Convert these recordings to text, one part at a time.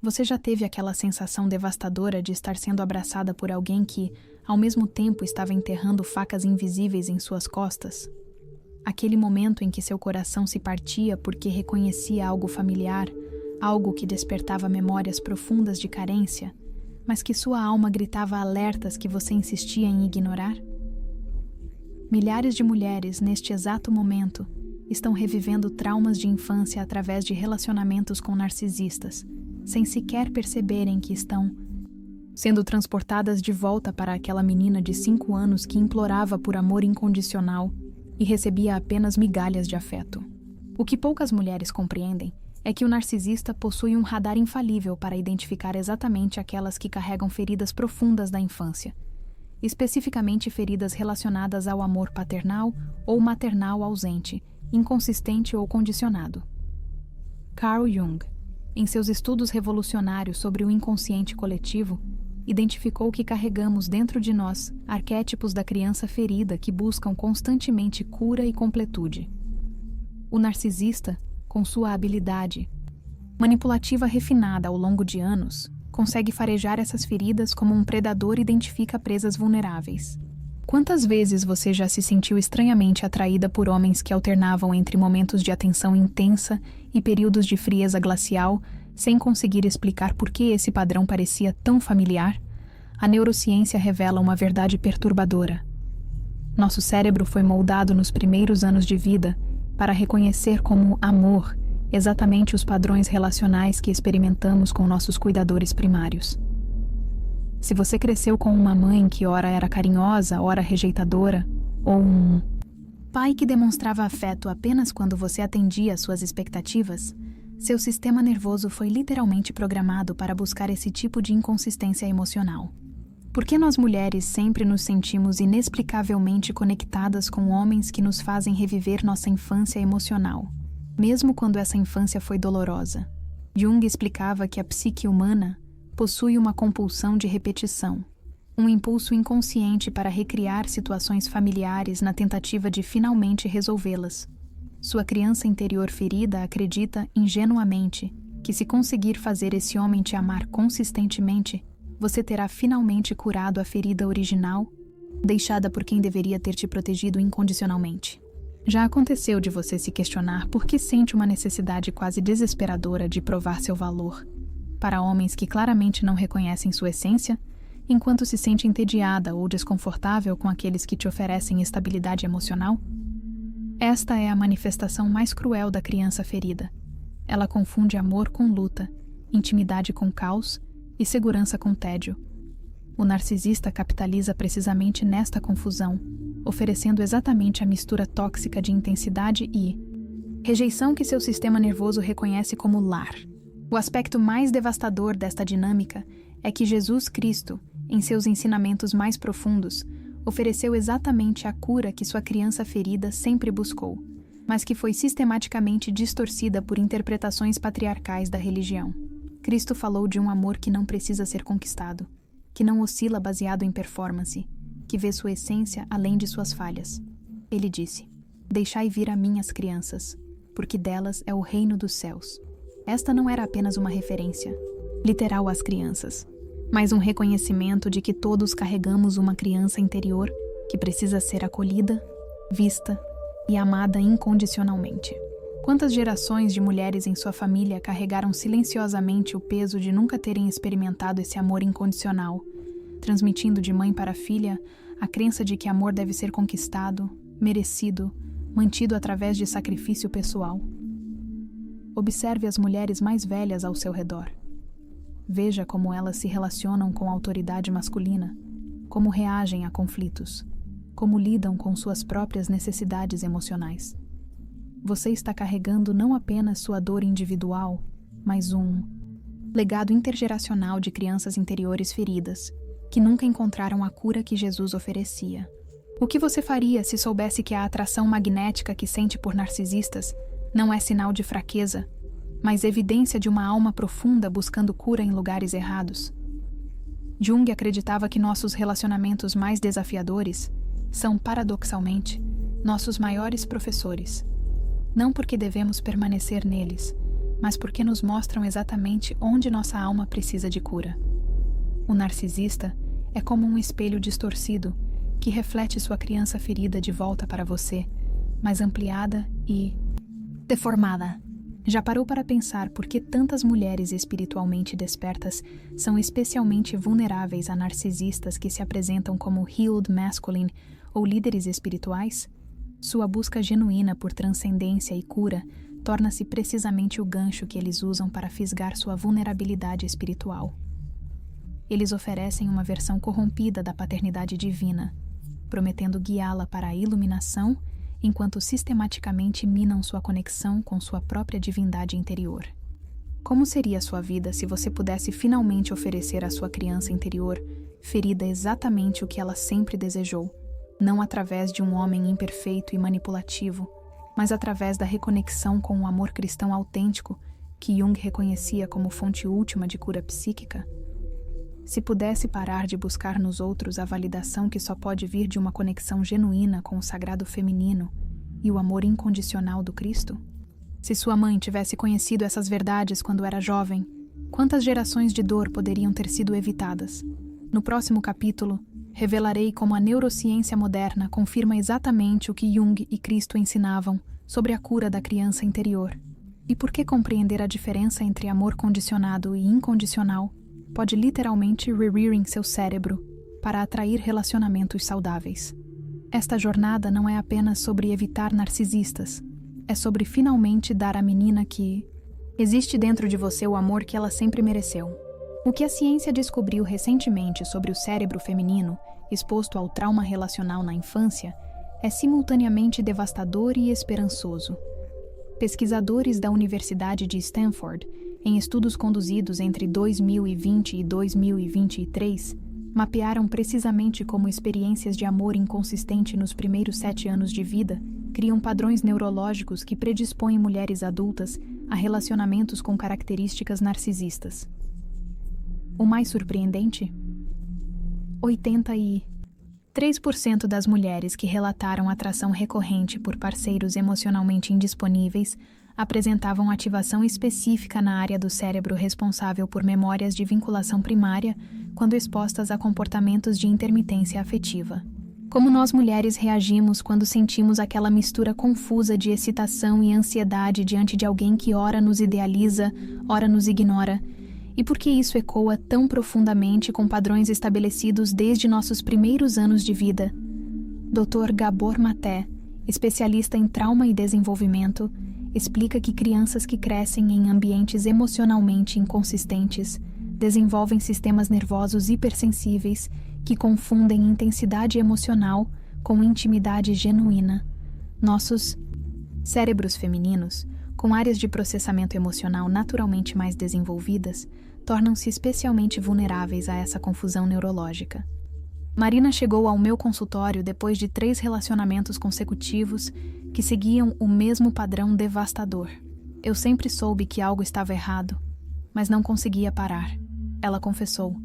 Você já teve aquela sensação devastadora de estar sendo abraçada por alguém que, ao mesmo tempo, estava enterrando facas invisíveis em suas costas? Aquele momento em que seu coração se partia porque reconhecia algo familiar, algo que despertava memórias profundas de carência, mas que sua alma gritava alertas que você insistia em ignorar? Milhares de mulheres, neste exato momento, estão revivendo traumas de infância através de relacionamentos com narcisistas, sem sequer perceberem que estão sendo transportadas de volta para aquela menina de 5 anos que implorava por amor incondicional e recebia apenas migalhas de afeto. O que poucas mulheres compreendem é que o narcisista possui um radar infalível para identificar exatamente aquelas que carregam feridas profundas da infância, especificamente feridas relacionadas ao amor paternal ou maternal ausente, inconsistente ou condicionado. Carl Jung, em seus estudos revolucionários sobre o inconsciente coletivo, identificou que carregamos dentro de nós arquétipos da criança ferida que buscam constantemente cura e completude. O narcisista, com sua habilidade manipulativa refinada ao longo de anos, consegue farejar essas feridas como um predador identifica presas vulneráveis. Quantas vezes você já se sentiu estranhamente atraída por homens que alternavam entre momentos de atenção intensa e períodos de frieza glacial, sem conseguir explicar por que esse padrão parecia tão familiar? A neurociência revela uma verdade perturbadora. Nosso cérebro foi moldado nos primeiros anos de vida para reconhecer como amor exatamente os padrões relacionais que experimentamos com nossos cuidadores primários. Se você cresceu com uma mãe que ora era carinhosa, ora rejeitadora, ou um pai que demonstrava afeto apenas quando você atendia às suas expectativas, seu sistema nervoso foi literalmente programado para buscar esse tipo de inconsistência emocional. Por que nós mulheres sempre nos sentimos inexplicavelmente conectadas com homens que nos fazem reviver nossa infância emocional, mesmo quando essa infância foi dolorosa? Jung explicava que a psique humana possui uma compulsão de repetição, um impulso inconsciente para recriar situações familiares na tentativa de finalmente resolvê-las. Sua criança interior ferida acredita ingenuamente que, se conseguir fazer esse homem te amar consistentemente, você terá finalmente curado a ferida original, deixada por quem deveria ter te protegido incondicionalmente. Já aconteceu de você se questionar por que sente uma necessidade quase desesperadora de provar seu valor para homens que claramente não reconhecem sua essência, enquanto se sente entediada ou desconfortável com aqueles que te oferecem estabilidade emocional? Esta é a manifestação mais cruel da criança ferida. Ela confunde amor com luta, intimidade com caos e segurança com tédio. O narcisista capitaliza precisamente nesta confusão, oferecendo exatamente a mistura tóxica de intensidade e rejeição que seu sistema nervoso reconhece como lar. O aspecto mais devastador desta dinâmica é que Jesus Cristo, em seus ensinamentos mais profundos, ofereceu exatamente a cura que sua criança ferida sempre buscou, mas que foi sistematicamente distorcida por interpretações patriarcais da religião. Cristo falou de um amor que não precisa ser conquistado, que não oscila baseado em performance, que vê sua essência além de suas falhas. Ele disse: "Deixai vir a mim as crianças, porque delas é o reino dos céus." Esta não era apenas uma referência literal às crianças, mas um reconhecimento de que todos carregamos uma criança interior que precisa ser acolhida, vista e amada incondicionalmente. Quantas gerações de mulheres em sua família carregaram silenciosamente o peso de nunca terem experimentado esse amor incondicional, transmitindo de mãe para filha a crença de que amor deve ser conquistado, merecido, mantido através de sacrifício pessoal? Observe as mulheres mais velhas ao seu redor. Veja como elas se relacionam com a autoridade masculina, como reagem a conflitos, como lidam com suas próprias necessidades emocionais. Você está carregando não apenas sua dor individual, mas um legado intergeracional de crianças interiores feridas, que nunca encontraram a cura que Jesus oferecia. O que você faria se soubesse que a atração magnética que sente por narcisistas não é sinal de fraqueza, mas evidência de uma alma profunda buscando cura em lugares errados? Jung acreditava que nossos relacionamentos mais desafiadores são, paradoxalmente, nossos maiores professores. Não porque devemos permanecer neles, mas porque nos mostram exatamente onde nossa alma precisa de cura. O narcisista é como um espelho distorcido que reflete sua criança ferida de volta para você, mais ampliada e deformada. Já parou para pensar por que tantas mulheres espiritualmente despertas são especialmente vulneráveis a narcisistas que se apresentam como healed masculine ou líderes espirituais? Sua busca genuína por transcendência e cura torna-se precisamente o gancho que eles usam para fisgar sua vulnerabilidade espiritual. Eles oferecem uma versão corrompida da paternidade divina, prometendo guiá-la para a iluminação, enquanto sistematicamente minam sua conexão com sua própria divindade interior. Como seria sua vida se você pudesse finalmente oferecer à sua criança interior, ferida exatamente o que ela sempre desejou, não através de um homem imperfeito e manipulativo, mas através da reconexão com o amor cristão autêntico que Jung reconhecia como fonte última de cura psíquica? Se pudesse parar de buscar nos outros a validação que só pode vir de uma conexão genuína com o sagrado feminino e o amor incondicional do Cristo? Se sua mãe tivesse conhecido essas verdades quando era jovem, quantas gerações de dor poderiam ter sido evitadas? No próximo capítulo, revelarei como a neurociência moderna confirma exatamente o que Jung e Cristo ensinavam sobre a cura da criança interior e por que compreender a diferença entre amor condicionado e incondicional pode literalmente rewiring seu cérebro para atrair relacionamentos saudáveis. Esta jornada não é apenas sobre evitar narcisistas, é sobre finalmente dar à menina que existe dentro de você o amor que ela sempre mereceu. O que a ciência descobriu recentemente sobre o cérebro feminino, exposto ao trauma relacional na infância, é simultaneamente devastador e esperançoso. Pesquisadores da Universidade de Stanford, em estudos conduzidos entre 2020 e 2023, mapearam precisamente como experiências de amor inconsistente nos primeiros 7 anos de vida criam padrões neurológicos que predispõem mulheres adultas a relacionamentos com características narcisistas. O mais surpreendente? 83% das mulheres que relataram atração recorrente por parceiros emocionalmente indisponíveis apresentavam ativação específica na área do cérebro responsável por memórias de vinculação primária quando expostas a comportamentos de intermitência afetiva. Como nós mulheres reagimos quando sentimos aquela mistura confusa de excitação e ansiedade diante de alguém que ora nos idealiza, ora nos ignora, e por que isso ecoa tão profundamente com padrões estabelecidos desde nossos primeiros anos de vida? Dr. Gabor Maté, especialista em trauma e desenvolvimento, explica que crianças que crescem em ambientes emocionalmente inconsistentes desenvolvem sistemas nervosos hipersensíveis que confundem intensidade emocional com intimidade genuína. Nossos cérebros femininos, com áreas de processamento emocional naturalmente mais desenvolvidas, tornam-se especialmente vulneráveis a essa confusão neurológica. Marina chegou ao meu consultório depois de 3 relacionamentos consecutivos que seguiam o mesmo padrão devastador. Eu sempre soube que algo estava errado, mas não conseguia parar. Ela confessou,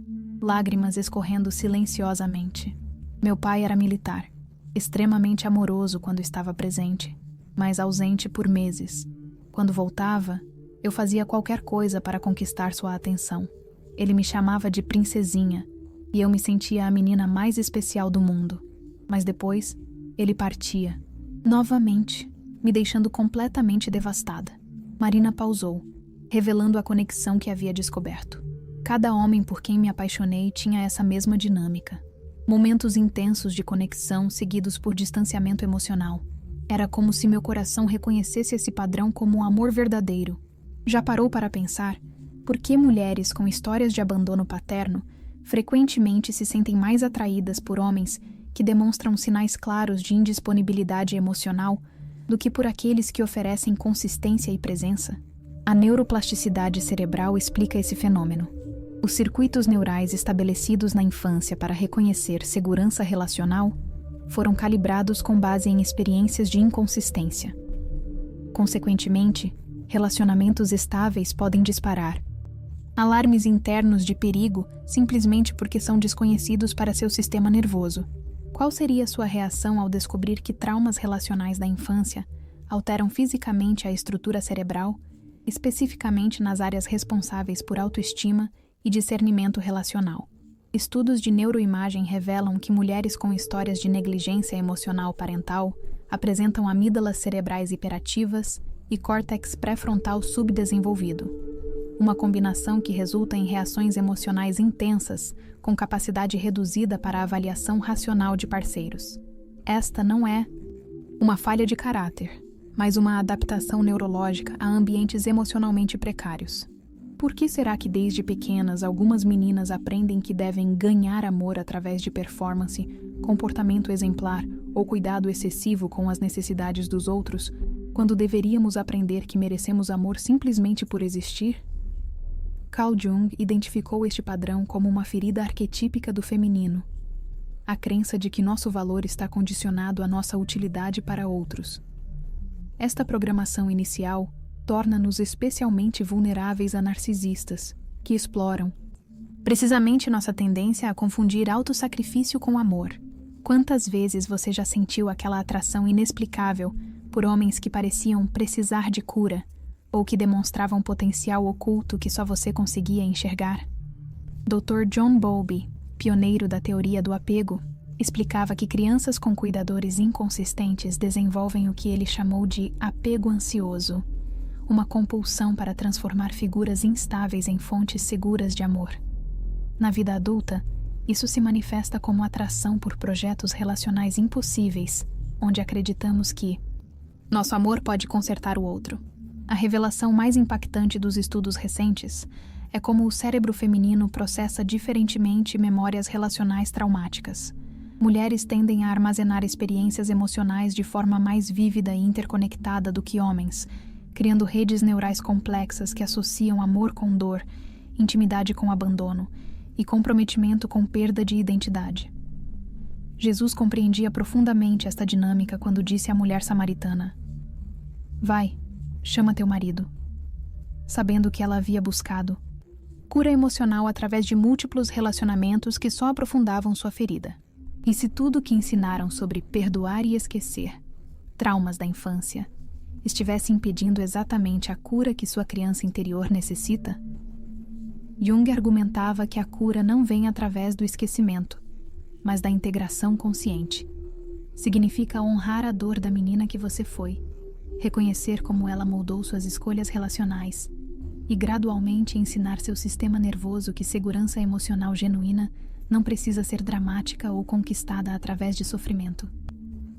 lágrimas escorrendo silenciosamente. Meu pai era militar, extremamente amoroso quando estava presente, mas ausente por meses. Quando voltava, eu fazia qualquer coisa para conquistar sua atenção. Ele me chamava de princesinha, e eu me sentia a menina mais especial do mundo. Mas depois, ele partia, novamente, me deixando completamente devastada. Marina pausou, revelando a conexão que havia descoberto. Cada homem por quem me apaixonei tinha essa mesma dinâmica. Momentos intensos de conexão seguidos por distanciamento emocional. Era como se meu coração reconhecesse esse padrão como um amor verdadeiro. Já parou para pensar por que mulheres com histórias de abandono paterno frequentemente se sentem mais atraídas por homens que demonstram sinais claros de indisponibilidade emocional do que por aqueles que oferecem consistência e presença? A neuroplasticidade cerebral explica esse fenômeno. Os circuitos neurais estabelecidos na infância para reconhecer segurança relacional foram calibrados com base em experiências de inconsistência. Consequentemente, relacionamentos estáveis podem disparar alarmes internos de perigo simplesmente porque são desconhecidos para seu sistema nervoso. Qual seria sua reação ao descobrir que traumas relacionais da infância alteram fisicamente a estrutura cerebral especificamente nas áreas responsáveis por autoestima e discernimento relacional. Estudos de neuroimagem revelam que mulheres com histórias de negligência emocional parental apresentam amígdalas cerebrais hiperativas e córtex pré-frontal subdesenvolvido, uma combinação que resulta em reações emocionais intensas, com capacidade reduzida para a avaliação racional de parceiros. Esta não é uma falha de caráter, mas uma adaptação neurológica a ambientes emocionalmente precários. Por que será que desde pequenas algumas meninas aprendem que devem ganhar amor através de performance, comportamento exemplar ou cuidado excessivo com as necessidades dos outros, quando deveríamos aprender que merecemos amor simplesmente por existir? Carl Jung identificou este padrão como uma ferida arquetípica do feminino, a crença de que nosso valor está condicionado à nossa utilidade para outros. Esta programação inicial torna-nos especialmente vulneráveis a narcisistas, que exploram precisamente nossa tendência a confundir autossacrifício com amor. Quantas vezes você já sentiu aquela atração inexplicável por homens que pareciam precisar de cura, ou que demonstravam potencial oculto que só você conseguia enxergar? Dr. John Bowlby, pioneiro da teoria do apego, explicava que crianças com cuidadores inconsistentes desenvolvem o que ele chamou de apego ansioso, uma compulsão para transformar figuras instáveis em fontes seguras de amor. Na vida adulta, isso se manifesta como atração por projetos relacionais impossíveis, onde acreditamos que nosso amor pode consertar o outro. A revelação mais impactante dos estudos recentes é como o cérebro feminino processa diferentemente memórias relacionais traumáticas. Mulheres tendem a armazenar experiências emocionais de forma mais vívida e interconectada do que homens, criando redes neurais complexas que associam amor com dor, intimidade com abandono e comprometimento com perda de identidade. Jesus compreendia profundamente esta dinâmica quando disse à mulher samaritana: "Vai, chama teu marido", sabendo que ela havia buscado cura emocional através de múltiplos relacionamentos que só aprofundavam sua ferida. E se tudo o que ensinaram sobre perdoar e esquecer, traumas da infância, estivesse impedindo exatamente a cura que sua criança interior necessita? Jung argumentava que a cura não vem através do esquecimento, mas da integração consciente. Significa honrar a dor da menina que você foi, reconhecer como ela moldou suas escolhas relacionais e gradualmente ensinar seu sistema nervoso que segurança emocional genuína não precisa ser dramática ou conquistada através de sofrimento.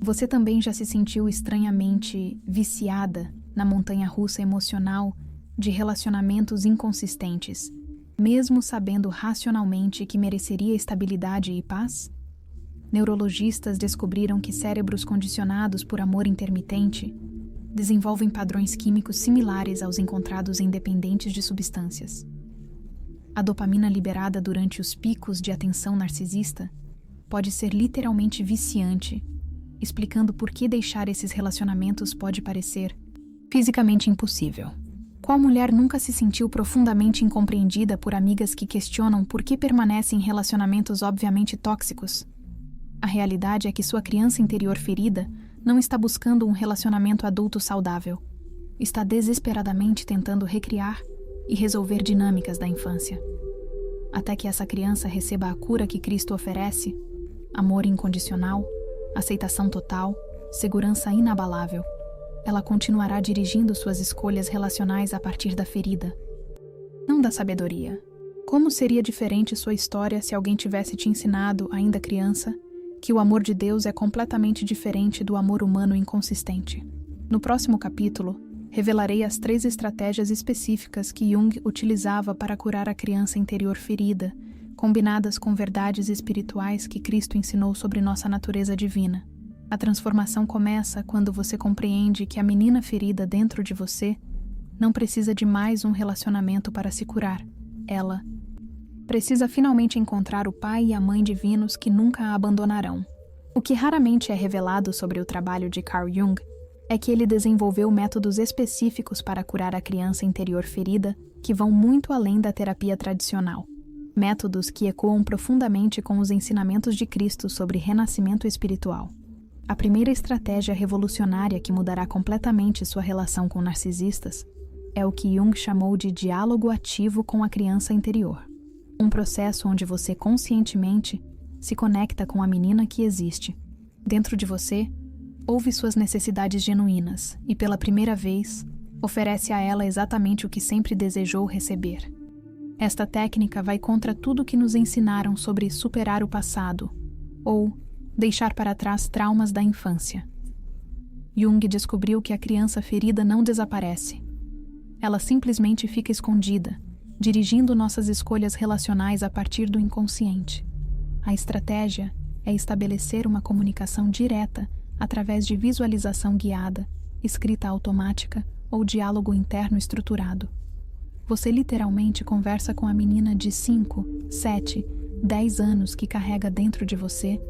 Você também já se sentiu estranhamente viciada na montanha-russa emocional de relacionamentos inconsistentes, mesmo sabendo racionalmente que mereceria estabilidade e paz? Neurologistas descobriram que cérebros condicionados por amor intermitente desenvolvem padrões químicos similares aos encontrados em dependentes de substâncias. A dopamina liberada durante os picos de atenção narcisista pode ser literalmente viciante, explicando por que deixar esses relacionamentos pode parecer fisicamente impossível. Qual mulher nunca se sentiu profundamente incompreendida por amigas que questionam por que permanece em relacionamentos obviamente tóxicos? A realidade é que sua criança interior ferida não está buscando um relacionamento adulto saudável. Está desesperadamente tentando recriar e resolver dinâmicas da infância. Até que essa criança receba a cura que Cristo oferece, amor incondicional, aceitação total, segurança inabalável, ela continuará dirigindo suas escolhas relacionais a partir da ferida, não da sabedoria. Como seria diferente sua história se alguém tivesse te ensinado, ainda criança, que o amor de Deus é completamente diferente do amor humano inconsistente? No próximo capítulo, revelarei as 3 estratégias específicas que Jung utilizava para curar a criança interior ferida, combinadas com verdades espirituais que Cristo ensinou sobre nossa natureza divina. A transformação começa quando você compreende que a menina ferida dentro de você não precisa de mais um relacionamento para se curar. Ela precisa finalmente encontrar o pai e a mãe divinos que nunca a abandonarão. O que raramente é revelado sobre o trabalho de Carl Jung é que ele desenvolveu métodos específicos para curar a criança interior ferida que vão muito além da terapia tradicional. Métodos que ecoam profundamente com os ensinamentos de Cristo sobre renascimento espiritual. A primeira estratégia revolucionária que mudará completamente sua relação com narcisistas é o que Jung chamou de diálogo ativo com a criança interior. Um processo onde você conscientemente se conecta com a menina que existe. Dentro de você, ouve suas necessidades genuínas e, pela primeira vez, oferece a ela exatamente o que sempre desejou receber. Esta técnica vai contra tudo que nos ensinaram sobre superar o passado ou deixar para trás traumas da infância. Jung descobriu que a criança ferida não desaparece. Ela simplesmente fica escondida, dirigindo nossas escolhas relacionais a partir do inconsciente. A estratégia é estabelecer uma comunicação direta através de visualização guiada, escrita automática ou diálogo interno estruturado. Você literalmente conversa com a menina de 5, 7, 10 anos que carrega dentro de você,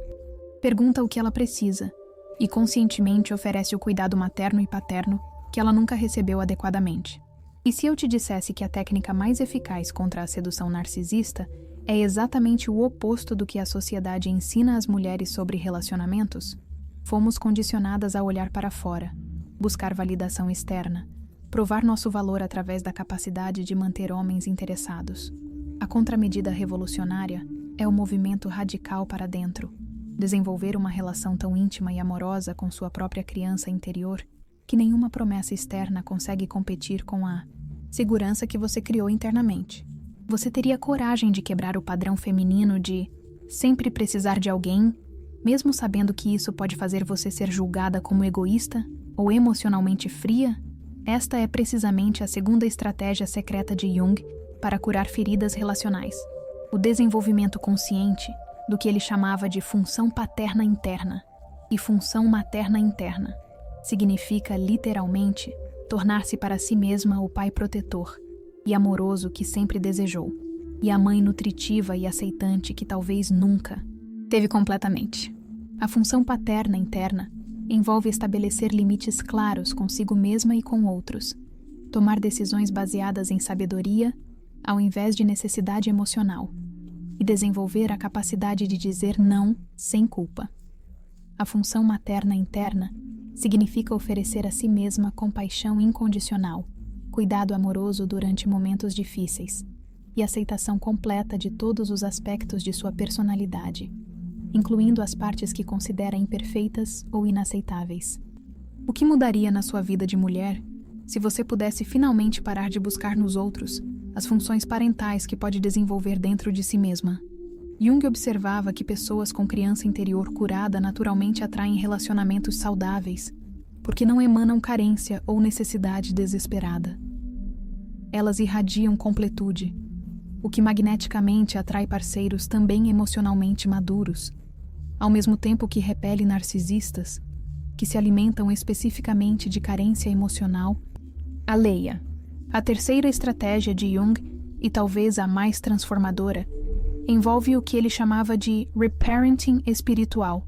pergunta o que ela precisa e conscientemente oferece o cuidado materno e paterno que ela nunca recebeu adequadamente. E se eu te dissesse que a técnica mais eficaz contra a sedução narcisista é exatamente o oposto do que a sociedade ensina às mulheres sobre relacionamentos? Fomos condicionadas a olhar para fora, buscar validação externa, provar nosso valor através da capacidade de manter homens interessados. A contramedida revolucionária é o movimento radical para dentro, desenvolver uma relação tão íntima e amorosa com sua própria criança interior que nenhuma promessa externa consegue competir com a segurança que você criou internamente. Você teria coragem de quebrar o padrão feminino de sempre precisar de alguém, mesmo sabendo que isso pode fazer você ser julgada como egoísta ou emocionalmente fria? Esta é precisamente a segunda estratégia secreta de Jung para curar feridas relacionais: o desenvolvimento consciente do que ele chamava de função paterna interna e função materna interna. Significa, literalmente, tornar-se para si mesma o pai protetor e amoroso que sempre desejou, e a mãe nutritiva e aceitante que talvez nunca teve completamente. A função paterna interna envolve estabelecer limites claros consigo mesma e com outros, tomar decisões baseadas em sabedoria ao invés de necessidade emocional, e desenvolver a capacidade de dizer não sem culpa. A função materna interna significa oferecer a si mesma compaixão incondicional, cuidado amoroso durante momentos difíceis e aceitação completa de todos os aspectos de sua personalidade, incluindo as partes que considera imperfeitas ou inaceitáveis. O que mudaria na sua vida de mulher se você pudesse finalmente parar de buscar nos outros as funções parentais que pode desenvolver dentro de si mesma? Jung observava que pessoas com criança interior curada naturalmente atraem relacionamentos saudáveis, porque não emanam carência ou necessidade desesperada. Elas irradiam completude, o que magneticamente atrai parceiros também emocionalmente maduros, ao mesmo tempo que repele narcisistas, que se alimentam especificamente de carência emocional. Leia. A terceira estratégia de Jung, e talvez a mais transformadora, envolve o que ele chamava de reparenting espiritual,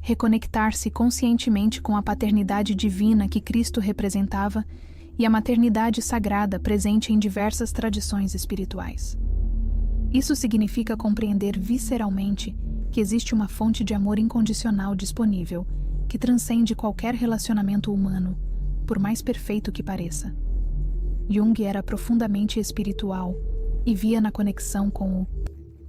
reconectar-se conscientemente com a paternidade divina que Cristo representava e a maternidade sagrada presente em diversas tradições espirituais. Isso significa compreender visceralmente que existe uma fonte de amor incondicional disponível, que transcende qualquer relacionamento humano, por mais perfeito que pareça. Jung era profundamente espiritual e via na conexão com o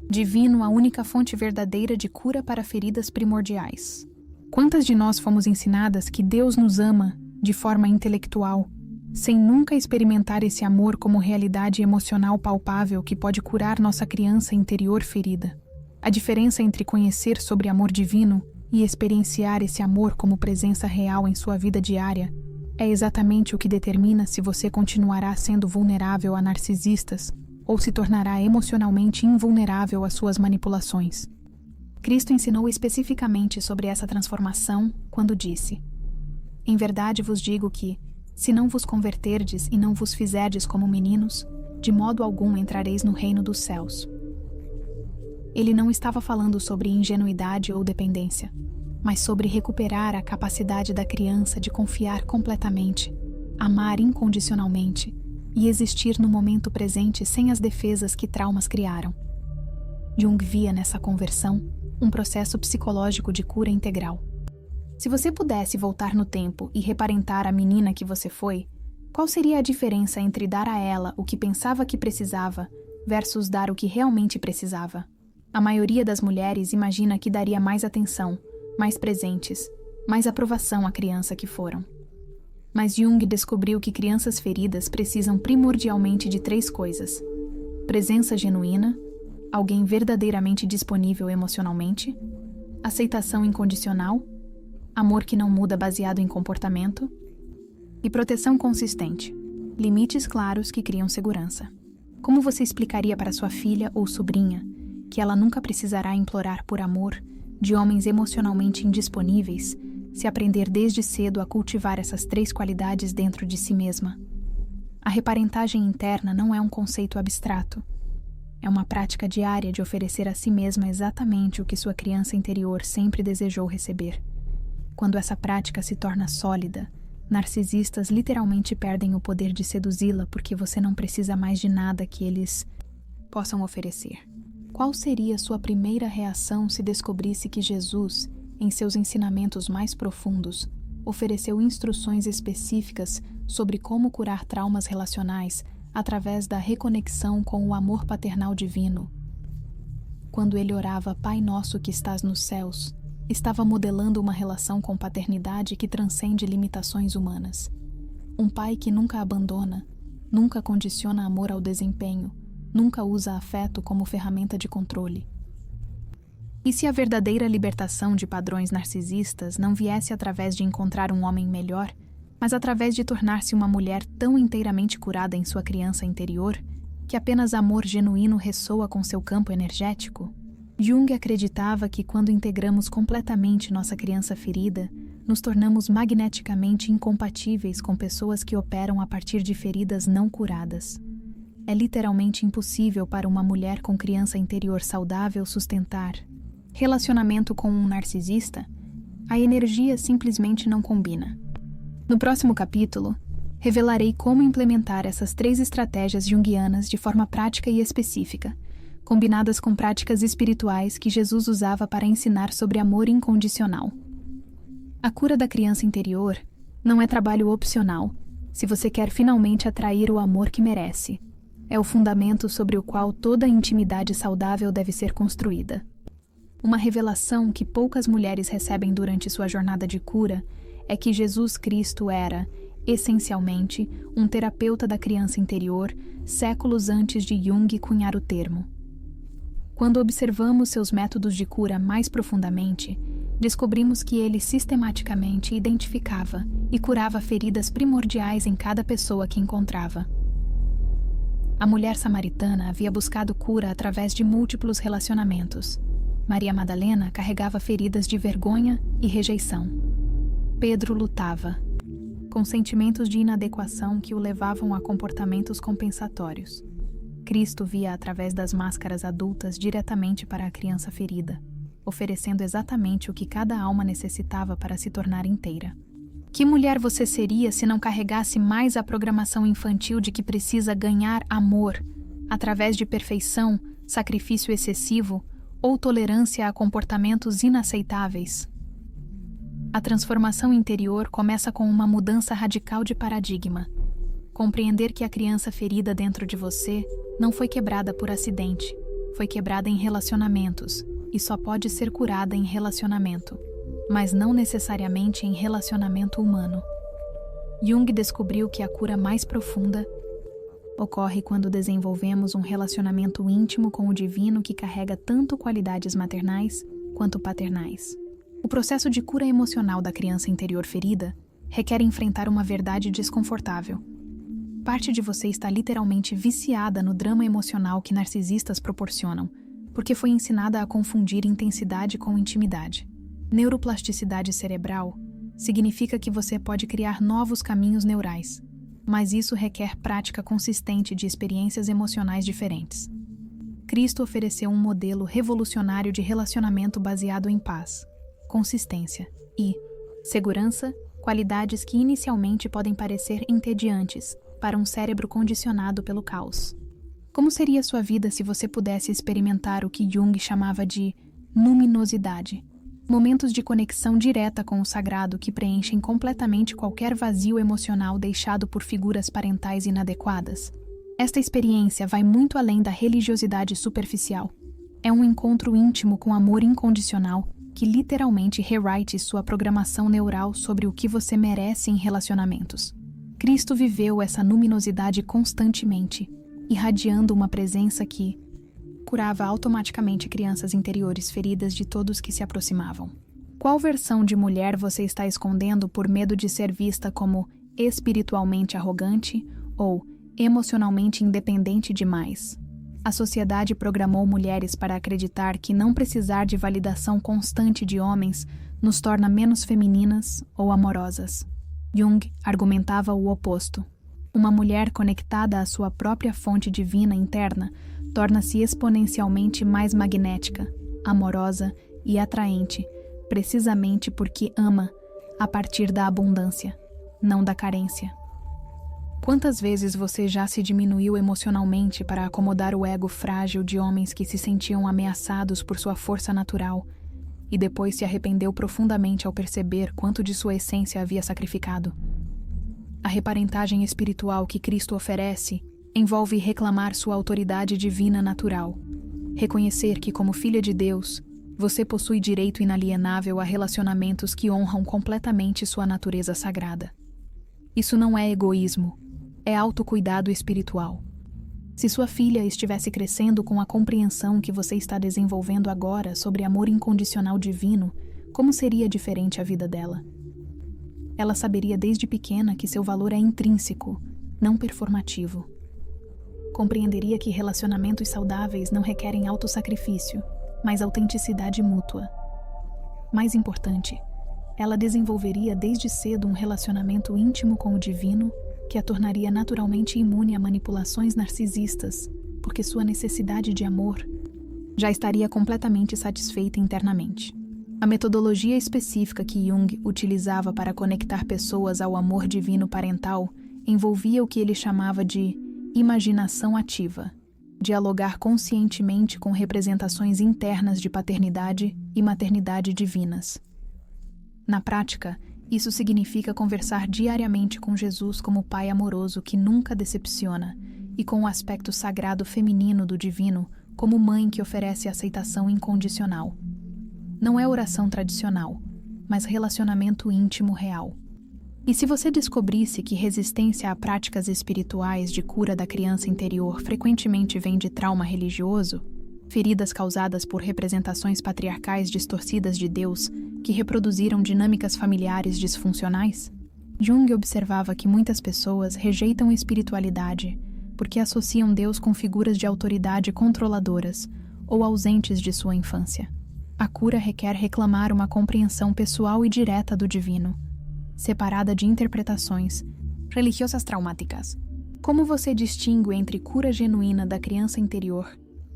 divino a única fonte verdadeira de cura para feridas primordiais. Quantas de nós fomos ensinadas que Deus nos ama de forma intelectual, sem nunca experimentar esse amor como realidade emocional palpável que pode curar nossa criança interior ferida? A diferença entre conhecer sobre amor divino e experienciar esse amor como presença real em sua vida diária é exatamente o que determina se você continuará sendo vulnerável a narcisistas ou se tornará emocionalmente invulnerável às suas manipulações. Cristo ensinou especificamente sobre essa transformação quando disse: "Em verdade vos digo que, se não vos converterdes e não vos fizerdes como meninos, de modo algum entrareis no reino dos céus." Ele não estava falando sobre ingenuidade ou dependência, mas sobre recuperar a capacidade da criança de confiar completamente, amar incondicionalmente e existir no momento presente sem as defesas que traumas criaram. Jung via nessa conversão um processo psicológico de cura integral. Se você pudesse voltar no tempo e reparentar a menina que você foi, Qual seria a diferença entre dar a ela o que pensava que precisava versus dar o que realmente precisava? A maioria das mulheres imagina que daria mais atenção, mais presentes, mais aprovação à criança que foram. Mas Jung descobriu que crianças feridas precisam primordialmente de 3 coisas: presença genuína, alguém verdadeiramente disponível emocionalmente, aceitação incondicional, amor que não muda baseado em comportamento, e proteção consistente, limites claros que criam segurança. Como você explicaria para sua filha ou sobrinha que ela nunca precisará implorar por amor de homens emocionalmente indisponíveis se aprender desde cedo a cultivar essas 3 qualidades dentro de si mesma? A reparentagem interna não é um conceito abstrato. É uma prática diária de oferecer a si mesma exatamente o que sua criança interior sempre desejou receber. Quando essa prática se torna sólida, narcisistas literalmente perdem o poder de seduzi-la porque você não precisa mais de nada que eles possam oferecer. Qual seria sua primeira reação se descobrisse que Jesus, em seus ensinamentos mais profundos, ofereceu instruções específicas sobre como curar traumas relacionais através da reconexão com o amor paternal divino? Quando ele orava Pai Nosso que estás nos céus, estava modelando uma relação com paternidade que transcende limitações humanas. Um pai que nunca abandona, nunca condiciona amor ao desempenho, nunca usa afeto como ferramenta de controle. E se a verdadeira libertação de padrões narcisistas não viesse através de encontrar um homem melhor, mas através de tornar-se uma mulher tão inteiramente curada em sua criança interior, que apenas amor genuíno ressoa com seu campo energético? Jung acreditava que quando integramos completamente nossa criança ferida, nos tornamos magneticamente incompatíveis com pessoas que operam a partir de feridas não curadas. É literalmente impossível para uma mulher com criança interior saudável sustentar relacionamento com um narcisista. A energia simplesmente não combina. No próximo capítulo, revelarei como implementar essas 3 estratégias junguianas de forma prática e específica, combinadas com práticas espirituais que Jesus usava para ensinar sobre amor incondicional. A cura da criança interior não é trabalho opcional, se você quer finalmente atrair o amor que merece. É o fundamento sobre o qual toda a intimidade saudável deve ser construída. Uma revelação que poucas mulheres recebem durante sua jornada de cura é que Jesus Cristo era, essencialmente, um terapeuta da criança interior, séculos antes de Jung cunhar o termo. Quando observamos seus métodos de cura mais profundamente, descobrimos que ele sistematicamente identificava e curava feridas primordiais em cada pessoa que encontrava. A mulher samaritana havia buscado cura através de múltiplos relacionamentos. Maria Madalena carregava feridas de vergonha e rejeição. Pedro lutava com sentimentos de inadequação que o levavam a comportamentos compensatórios. Cristo via através das máscaras adultas diretamente para a criança ferida, oferecendo exatamente o que cada alma necessitava para se tornar inteira. Que mulher você seria se não carregasse mais a programação infantil de que precisa ganhar amor através de perfeição, sacrifício excessivo ou tolerância a comportamentos inaceitáveis? A transformação interior começa com uma mudança radical de paradigma. Compreender que a criança ferida dentro de você não foi quebrada por acidente, foi quebrada em relacionamentos e só pode ser curada em relacionamento, mas não necessariamente em relacionamento humano. Jung descobriu que a cura mais profunda ocorre quando desenvolvemos um relacionamento íntimo com o divino que carrega tanto qualidades maternais quanto paternais. O processo de cura emocional da criança interior ferida requer enfrentar uma verdade desconfortável. Parte de você está literalmente viciada no drama emocional que narcisistas proporcionam, porque foi ensinada a confundir intensidade com intimidade. Neuroplasticidade cerebral significa que você pode criar novos caminhos neurais, mas isso requer prática consistente de experiências emocionais diferentes. Cristo ofereceu um modelo revolucionário de relacionamento baseado em paz, consistência e segurança, qualidades que inicialmente podem parecer entediantes para um cérebro condicionado pelo caos. Como seria sua vida se você pudesse experimentar o que Jung chamava de luminosidade, Momentos de conexão direta com o sagrado que preenchem completamente qualquer vazio emocional deixado por figuras parentais inadequadas. Esta experiência vai muito além da religiosidade superficial. É um encontro íntimo com amor incondicional que literalmente rewrite sua programação neural sobre o que você merece em relacionamentos. Cristo viveu essa luminosidade constantemente, irradiando uma presença que curava automaticamente crianças interiores feridas de todos que se aproximavam. Qual versão de mulher você está escondendo por medo de ser vista como espiritualmente arrogante ou emocionalmente independente demais? A sociedade programou mulheres para acreditar que não precisar de validação constante de homens nos torna menos femininas ou amorosas. Jung argumentava o oposto. Uma mulher conectada à sua própria fonte divina interna torna-se exponencialmente mais magnética, amorosa e atraente, precisamente porque ama a partir da abundância, não da carência. Quantas vezes você já se diminuiu emocionalmente para acomodar o ego frágil de homens que se sentiam ameaçados por sua força natural e depois se arrependeu profundamente ao perceber quanto de sua essência havia sacrificado? A reparentagem espiritual que Cristo oferece envolve reclamar sua autoridade divina natural, reconhecer que, como filha de Deus, você possui direito inalienável a relacionamentos que honram completamente sua natureza sagrada. Isso não é egoísmo, é autocuidado espiritual. Se sua filha estivesse crescendo com a compreensão que você está desenvolvendo agora sobre amor incondicional divino, como seria diferente a vida dela? Ela saberia desde pequena que seu valor é intrínseco, não performativo. Compreenderia que relacionamentos saudáveis não requerem autossacrifício, mas autenticidade mútua. Mais importante, ela desenvolveria desde cedo um relacionamento íntimo com o divino que a tornaria naturalmente imune a manipulações narcisistas, porque sua necessidade de amor já estaria completamente satisfeita internamente. A metodologia específica que Jung utilizava para conectar pessoas ao amor divino parental envolvia o que ele chamava de imaginação ativa, dialogar conscientemente com representações internas de paternidade e maternidade divinas. Na prática, isso significa conversar diariamente com Jesus como pai amoroso que nunca decepciona e com o aspecto sagrado feminino do divino como mãe que oferece aceitação incondicional. Não é oração tradicional, mas relacionamento íntimo real. E se você descobrisse que resistência a práticas espirituais de cura da criança interior frequentemente vem de trauma religioso, feridas causadas por representações patriarcais distorcidas de Deus que reproduziram dinâmicas familiares disfuncionais? Jung observava que muitas pessoas rejeitam a espiritualidade porque associam Deus com figuras de autoridade controladoras ou ausentes de sua infância. A cura requer reclamar uma compreensão pessoal e direta do divino, separada de interpretações religiosas traumáticas. Como você distingue entre cura genuína da criança interior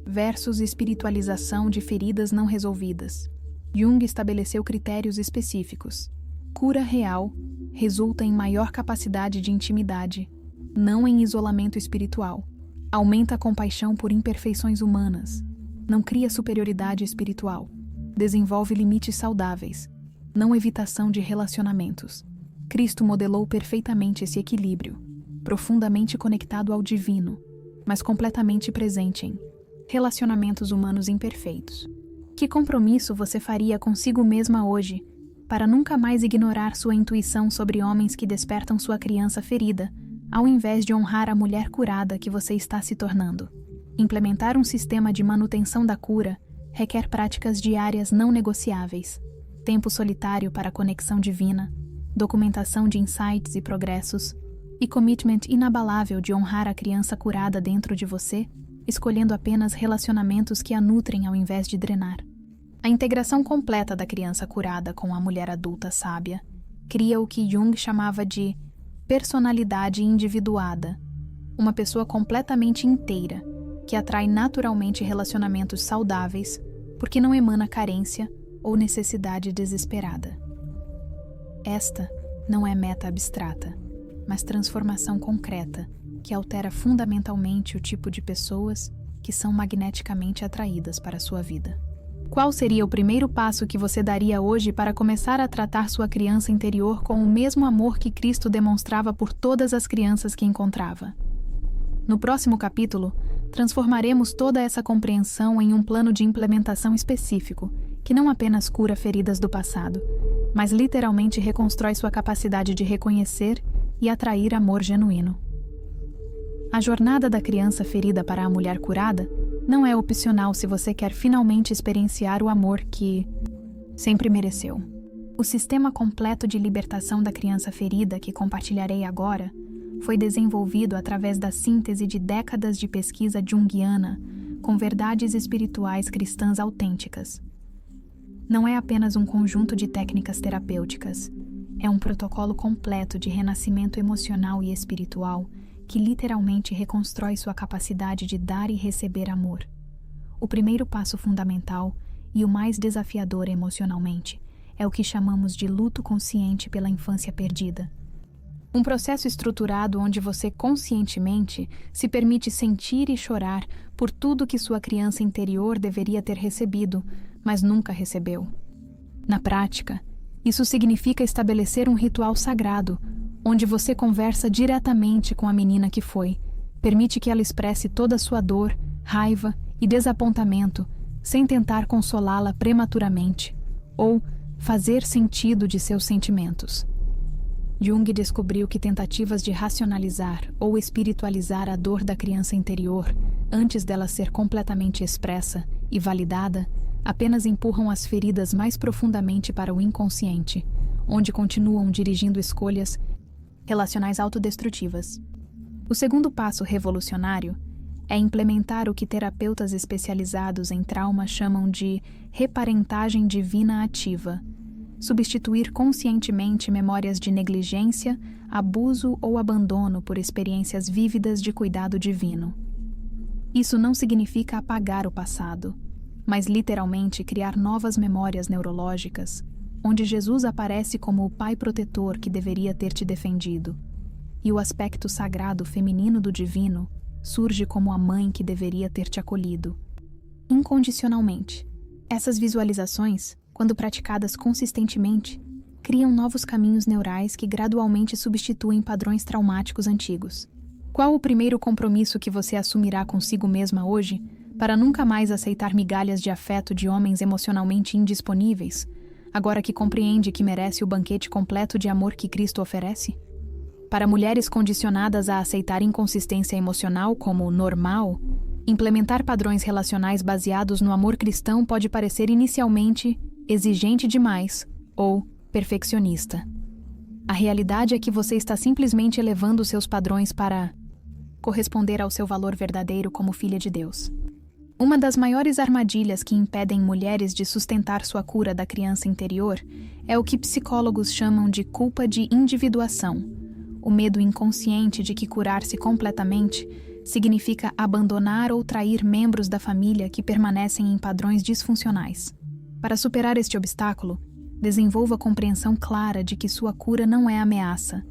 versus espiritualização de feridas não resolvidas? Jung estabeleceu critérios específicos. Cura real resulta em maior capacidade de intimidade, não em isolamento espiritual. Aumenta a compaixão por imperfeições humanas, não cria superioridade espiritual. Desenvolve limites saudáveis, não evitação de relacionamentos. Cristo modelou perfeitamente esse equilíbrio, profundamente conectado ao divino, mas completamente presente em relacionamentos humanos imperfeitos. Que compromisso você faria consigo mesma hoje para nunca mais ignorar sua intuição sobre homens que despertam sua criança ferida, ao invés de honrar a mulher curada que você está se tornando? Implementar um sistema de manutenção da cura requer práticas diárias não negociáveis, tempo solitário para a conexão divina, documentação de insights e progressos, e commitment inabalável de honrar a criança curada dentro de você, escolhendo apenas relacionamentos que a nutrem ao invés de drenar. A integração completa da criança curada com a mulher adulta sábia cria o que Jung chamava de personalidade individuada, uma pessoa completamente inteira, que atrai naturalmente relacionamentos saudáveis, porque não emana carência ou necessidade desesperada. Esta não é meta abstrata, mas transformação concreta, que altera fundamentalmente o tipo de pessoas que são magneticamente atraídas para a sua vida. Qual seria o primeiro passo que você daria hoje para começar a tratar sua criança interior com o mesmo amor que Cristo demonstrava por todas as crianças que encontrava? No próximo capítulo, transformaremos toda essa compreensão em um plano de implementação específico, que não apenas cura feridas do passado, mas literalmente reconstrói sua capacidade de reconhecer e atrair amor genuíno. A jornada da criança ferida para a mulher curada não é opcional se você quer finalmente experienciar o amor que sempre mereceu. O sistema completo de libertação da criança ferida que compartilharei agora foi desenvolvido através da síntese de décadas de pesquisa junguiana com verdades espirituais cristãs autênticas. Não é apenas um conjunto de técnicas terapêuticas, é um protocolo completo de renascimento emocional e espiritual que literalmente reconstrói sua capacidade de dar e receber amor. O primeiro passo fundamental e o mais desafiador emocionalmente é o que chamamos de luto consciente pela infância perdida. Um processo estruturado onde você conscientemente se permite sentir e chorar por tudo que sua criança interior deveria ter recebido, mas nunca recebeu. Na prática, isso significa estabelecer um ritual sagrado, onde você conversa diretamente com a menina que foi, permite que ela expresse toda a sua dor, raiva e desapontamento, sem tentar consolá-la prematuramente, ou fazer sentido de seus sentimentos. Jung descobriu que tentativas de racionalizar ou espiritualizar a dor da criança interior, antes dela ser completamente expressa e validada, apenas empurram as feridas mais profundamente para o inconsciente, onde continuam dirigindo escolhas relacionais autodestrutivas. O segundo passo revolucionário é implementar o que terapeutas especializados em trauma chamam de reparentagem divina ativa, substituir conscientemente memórias de negligência, abuso ou abandono por experiências vívidas de cuidado divino. Isso não significa apagar o passado, mas literalmente criar novas memórias neurológicas, onde Jesus aparece como o pai protetor que deveria ter te defendido, e o aspecto sagrado feminino do divino surge como a mãe que deveria ter te acolhido. Incondicionalmente. Essas visualizações, quando praticadas consistentemente, criam novos caminhos neurais que gradualmente substituem padrões traumáticos antigos. Qual o primeiro compromisso que você assumirá consigo mesma hoje para nunca mais aceitar migalhas de afeto de homens emocionalmente indisponíveis, agora que compreende que merece o banquete completo de amor que Cristo oferece? Para mulheres condicionadas a aceitar inconsistência emocional como normal, implementar padrões relacionais baseados no amor cristão pode parecer inicialmente exigente demais ou perfeccionista. A realidade é que você está simplesmente elevando seus padrões para corresponder ao seu valor verdadeiro como filha de Deus. Uma das maiores armadilhas que impedem mulheres de sustentar sua cura da criança interior é o que psicólogos chamam de culpa de individuação, o medo inconsciente de que curar-se completamente significa abandonar ou trair membros da família que permanecem em padrões disfuncionais. Para superar este obstáculo, desenvolva a compreensão clara de que sua cura não é ameaça,